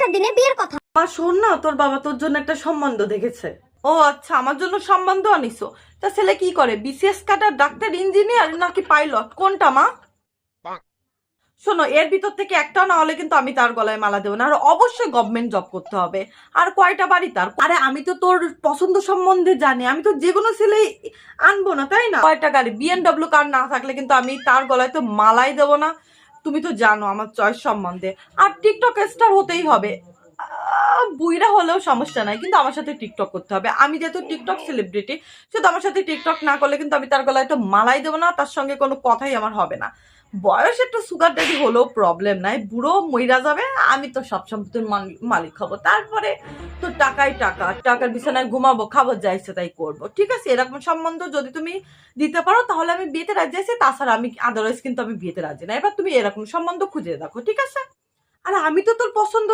বছরের দিনে বিয়ের কথা। মা শোন না, তোর বাবা তোর জন্য একটা সম্বন্ধ দেখেছে। ও আচ্ছা, আমার জন্য সম্বন্ধ আনিছো? তা ছেলে কি করে, বিসিএস কাটার, ডাক্তার, ইঞ্জিনিয়ার নাকি পাইলট, কোনটা মা? শোনো, এর ভিতর থেকে একটাও না হলে কিন্তু আমি তার গলায় মালা দেবো না। আর অবশ্যই গভর্নমেন্ট জব করতে হবে। আর কয়টা বাড়ি তার? আরে আমি তো তোর পছন্দ সম্বন্ধে জানি, আমি তো যে কোনো ছেলেই আনবো না, তাই না? কয়টা গাড়ি, বিএমডব্লিউ কার না থাকলে কিন্তু আমি তার গলায় তো মালাই দেবো না। তুমি তো জানো আমার চয়েস সম্বন্ধে। আর টিকটক স্টার হতেই হবে। বুইরা হলেও সমস্যা নাই, কিন্তু আমার সাথে টিকটক করতে হবে। আমি যেহেতু টিকটক সেলিব্রিটি, সেহেতু আমার সাথে টিকটক না করলে কিন্তু আমি তার গলায় তো মালাই দেবো না, তার সঙ্গে কোনো কথাই আমার হবে না। বয়স একটু সুগার ড্যাডি হলেও প্রবলেম নাই, বুড়ো মইরা যাবে, আমি তো সব সম্পত্তির মালিক হবো। তারপরে তো টাকাই টাকা, টাকার বিছানায় ঘুমাবো, খাবো, যা ইচ্ছে তাই করবো। ঠিক আছে, এরকম সম্বন্ধ যদি তুমি দিতে পারো তাহলে আমি বিয়েতে রাজি আছি, তাছাড়া আমি আদারওয়াইজ কিন্তু আমি বিয়েতে রাজি না। এবার তুমি এরকম সম্বন্ধ খুঁজে দেখো, ঠিক আছে? আর আমি তো তোর পছন্দ